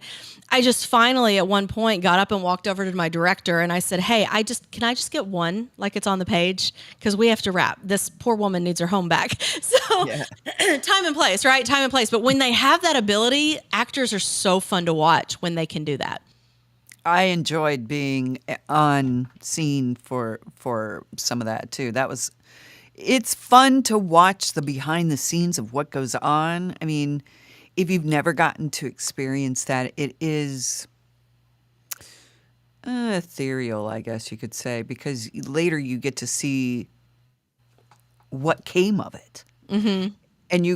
I just finally at one point got up and walked over to my director and I said, hey, can I just get one, like it's on the page? Because we have to wrap. This poor woman needs her home back. So time and place, right? Time and place. But when they have that ability, actors are so fun to watch when they can do that. I enjoyed being on scene for some of that too. It's fun to watch the behind the scenes of what goes on. I mean, if you've never gotten to experience that, it is ethereal, I guess you could say, because later you get to see what came of it. Mm-hmm. And you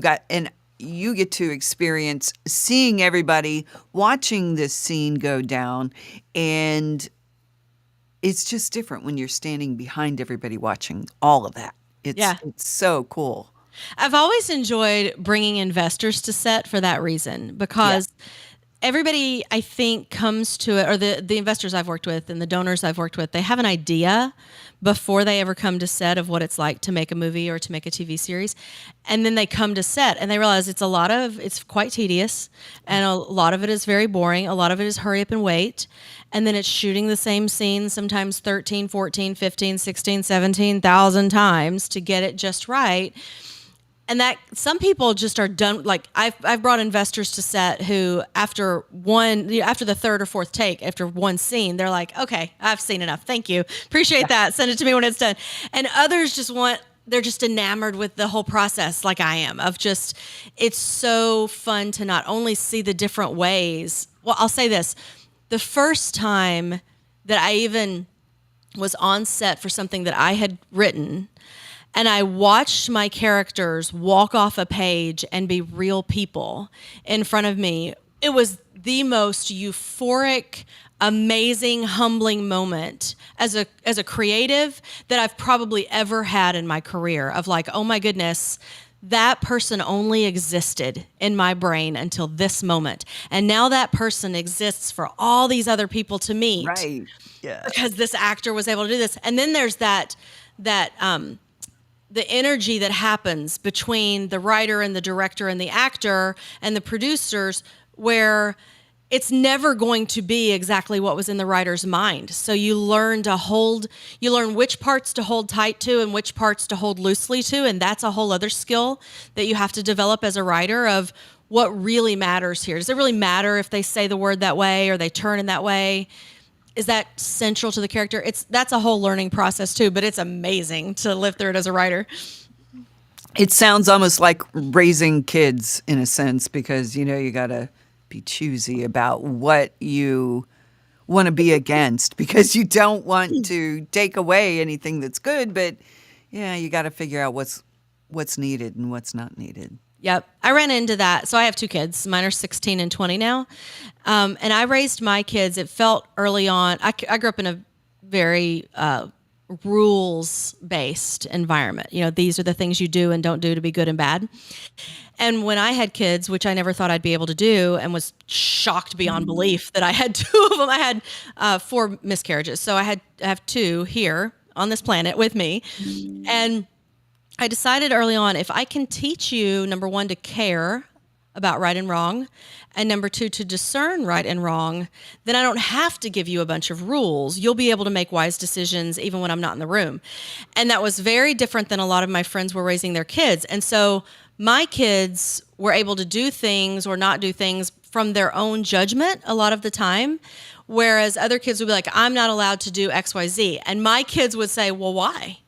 get to experience seeing everybody watching this scene go down, and it's just different when you're standing behind everybody watching all of that. It's so cool. I've always enjoyed bringing investors to set for that reason, because everybody, I think, comes to it, or the investors I've worked with and the donors I've worked with, they have an idea before they ever come to set of what it's like to make a movie or to make a TV series. And then they come to set and they realize it's quite tedious, and a lot of it is very boring. A lot of it is hurry up and wait. And then it's shooting the same scene sometimes 13, 14, 15, 16, 17,000 times to get it just right. And that some people just are done. Like I've brought investors to set who after the third or fourth take, after one scene, they're like, okay, I've seen enough. Thank you. Appreciate that. Send it to me when it's done. And others they're just enamored with the whole process, like I am, of just, it's so fun to not only see the different ways. Well, I'll say this. The first time that I even was on set for something that I had written, and I watched my characters walk off a page and be real people in front of me, it was the most euphoric, amazing, humbling moment as a creative that I've probably ever had in my career, of like, oh my goodness, that person only existed in my brain until this moment. And now that person exists for all these other people to meet. Right. Yeah. Because this actor was able to do this. And then there's the energy that happens between the writer and the director and the actor and the producers, where it's never going to be exactly what was in the writer's mind. So you learn which parts to hold tight to and which parts to hold loosely to. And that's a whole other skill that you have to develop as a writer, of what really matters here. Does it really matter if they say the word that way or they turn in that way? Is that central to the character? That's a whole learning process too, but it's amazing to live through it as a writer. It sounds almost like raising kids in a sense, because, you got to be choosy about what you want to be against, because you don't want to take away anything that's good, but you got to figure out what's needed and what's not needed. Yep. I ran into that. So I have two kids. Mine are 16 and 20 now. And I raised my kids. It felt early on. I grew up in a very rules-based environment. These are the things you do and don't do to be good and bad. And when I had kids, which I never thought I'd be able to do, and was shocked beyond belief that I had two of them. I had 4 miscarriages. So I have 2 here on this planet with me. And I decided early on, if I can teach you, number 1, to care about right and wrong, and number 2, to discern right and wrong, then I don't have to give you a bunch of rules. You'll be able to make wise decisions even when I'm not in the room. And that was very different than a lot of my friends were raising their kids. And so my kids were able to do things or not do things from their own judgment a lot of the time, whereas other kids would be like, I'm not allowed to do X, Y, Z. And my kids would say, well, why?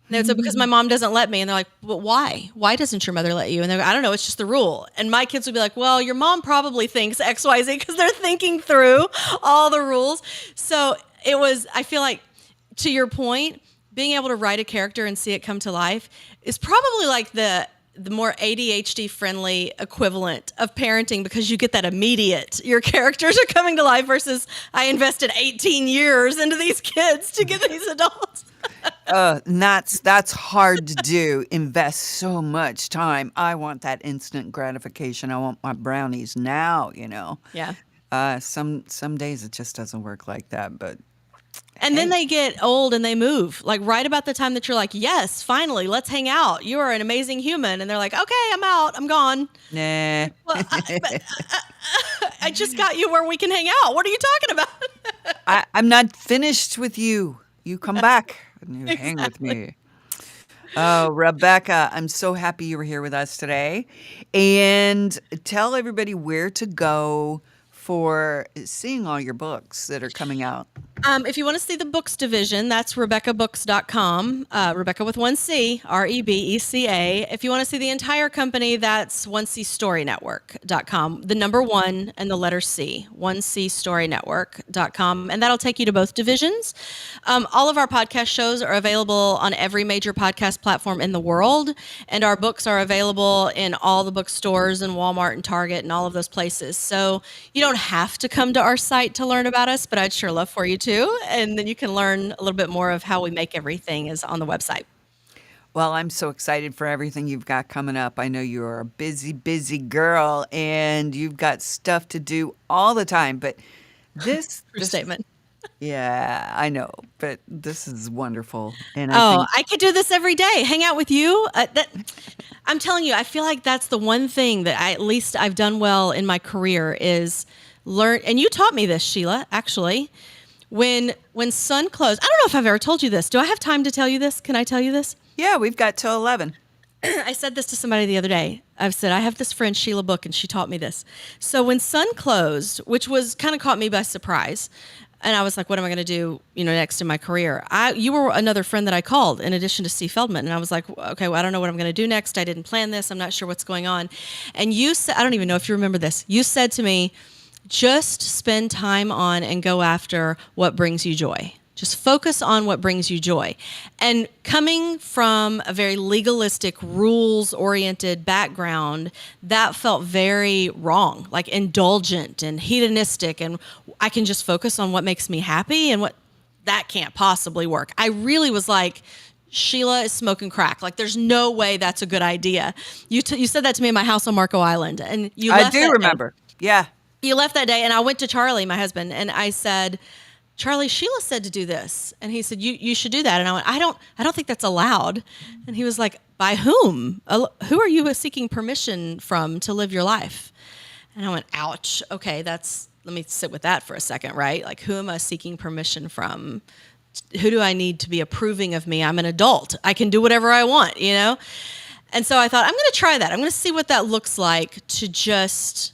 And they would say, because my mom doesn't let me. And they're like, but why? Why doesn't your mother let you? And they're like, I don't know. It's just the rule. And my kids would be like, well, your mom probably thinks X, Y, Z, because they're thinking through all the rules. So I feel like, to your point, being able to write a character and see it come to life is probably like the more ADHD friendly equivalent of parenting, because you get that immediate, your characters are coming to life, versus I invested 18 years into these kids to get these adults. And that's hard to do. Invest so much time. I want that instant gratification. I want my brownies now, Yeah. Some days it just doesn't work like that, but And then they get old and they move, like right about the time that you're like, yes, finally, let's hang out. You are an amazing human. And they're like, okay, I'm out. I'm gone. nah. Well, I just got you where we can hang out. What are you talking about? I'm not finished with you. You come back and you hang with me. Oh, Rebecca, I'm so happy you were here with us today. And tell everybody where to go for seeing all your books that are coming out. If you want to see the books division, that's RebecaBooks.com. Rebecca with one C, REBECA. If you want to see the entire company, that's 1CStoryNetwork.com. The number one and the letter C, 1CStoryNetwork.com. And that'll take you to both divisions. All of our podcast shows are available on every major podcast platform in the world. And our books are available in all the bookstores and Walmart and Target and all of those places. So you don't have to come to our site to learn about us, but I'd sure love for you to. And then you can learn a little bit more of how we make everything is on the website. Well, I'm so excited for everything you've got coming up. I know you're a busy, busy girl and you've got stuff to do all the time, but this statement. Yeah, I know, but this is wonderful. And I could do this every day. Hang out with you. I'm telling you, I feel like that's the one thing that at least I've done well in my career is learn. And you taught me this, Sheila, actually. When Sun closed, I don't know if I've ever told you this. Do I have time to tell you this? Can I tell you this? Yeah, we've got till 11. I said this to somebody the other day. I've said, I have this friend, Sheila Book, and she taught me this. So when Sun closed, which was kind of caught me by surprise, and I was like, what am I going to do, next in my career? You were another friend that I called in addition to Steve Feldman. And I was like, okay, well, I don't know what I'm going to do next. I didn't plan this. I'm not sure what's going on. And you said, I don't even know if you remember this. You said to me, just spend time on and go after what brings you joy. Just focus on what brings you joy. And coming from a very legalistic, rules-oriented background, that felt very wrong, like indulgent and hedonistic, and I can just focus on what makes me happy, and that can't possibly work. I really was like, Sheila is smoking crack. Like, there's no way that's a good idea. You said that to me in my house on Marco Island, and you left. I do remember. Yeah. You left that day, and I went to Charlie, my husband, and I said, Charlie, Sheila said to do this. And he said, you should do that. And I went, I don't think that's allowed. And he was like, by whom? Who are you seeking permission from to live your life? And I went, ouch. Okay, let me sit with that for a second, right? Like, who am I seeking permission from? Who do I need to be approving of me? I'm an adult. I can do whatever I want, And so I thought, I'm going to try that. I'm going to see what that looks like to just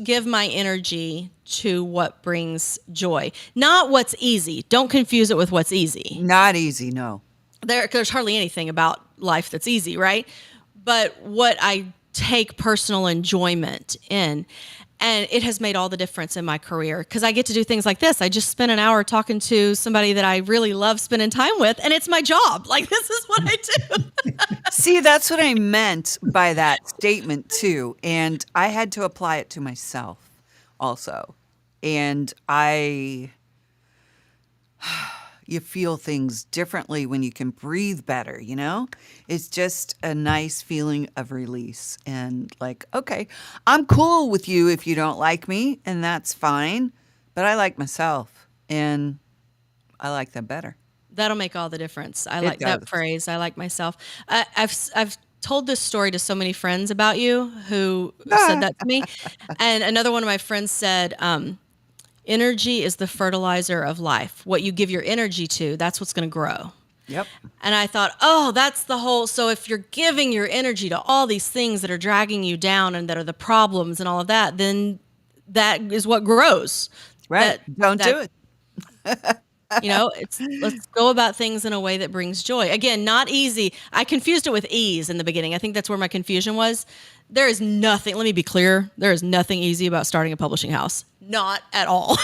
give my energy to what brings joy, not what's easy. Don't confuse it with what's easy. Not easy, no. There's hardly anything about life that's easy, right? But what I take personal enjoyment in, and it has made all the difference in my career because I get to do things like this. I just spent an hour talking to somebody that I really love spending time with, and it's my job. Like, this is what I do. See, that's what I meant by that statement too. And I had to apply it to myself also. And you feel things differently when you can breathe better, It's just a nice feeling of release and like, okay, I'm cool with you if you don't like me, and that's fine, but I like myself, and I like them better. That'll make all the difference. I like that phrase. I like myself. I've told this story to so many friends about you who said that to me. And another one of my friends said, energy is the fertilizer of life. What you give your energy to, that's what's going to grow. Yep. And I thought, that's the whole, so if you're giving your energy to all these things that are dragging you down and that are the problems and all of that, then that is what grows. Right. Don't do it. It's let's go about things in a way that brings joy. Again, not easy. I confused it with ease in the beginning. I think that's where my confusion was. There is nothing, let me be clear, there is nothing easy about starting a publishing house. Not at all.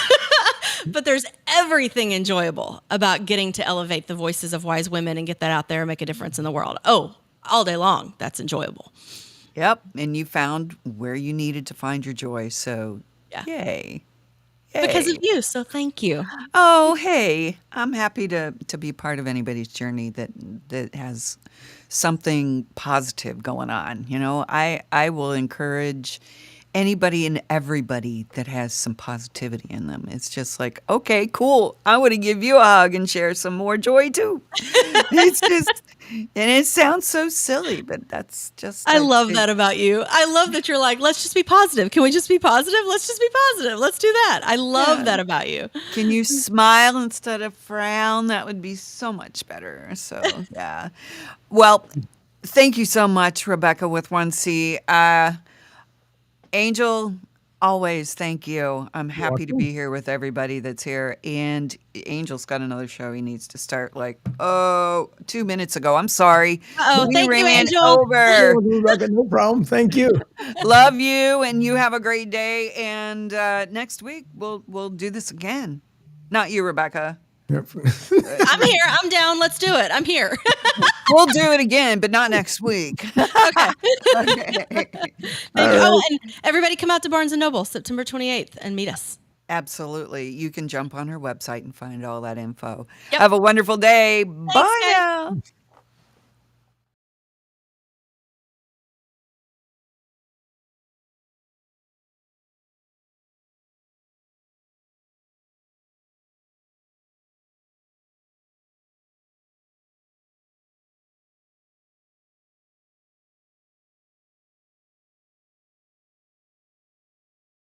But there's everything enjoyable about getting to elevate the voices of wise women and get that out there and make a difference in the world. Oh, all day long, that's enjoyable. Yep. And you found where you needed to find your joy. So, Yeah. yay. Because Yay. of you, so thank you. Oh, hey, I'm happy to be part of anybody's journey that has something positive going on. I will encourage anybody and everybody that has some positivity in them. It's just like, okay, cool. I want to give you a hug and share some more joy too. It's just, and it sounds so silly, but that's just. I love that about you. I love that you're like, let's just be positive. Can we just be positive? Let's just be positive. Let's do that. I love that about you. Can you smile instead of frown? That would be so much better. So, yeah. Well, thank you so much, Rebeca with 1C. Angel, always thank you. I'm happy to be here with everybody that's here. And Angel's got another show he needs to start 2 minutes ago. I'm sorry. Oh, thank you, Angel. Over. No problem. Thank you. Love you, and you have a great day. And next week we'll do this again. Not you, Rebeca. Yep. I'm here. I'm down. Let's do it. I'm here. We'll do it again, but not next week. Okay. Okay. Oh, and everybody come out to Barnes & Noble September 28th and meet us. Absolutely. You can jump on her website and find all that info. Yep. Have a wonderful day. Bye guys. now.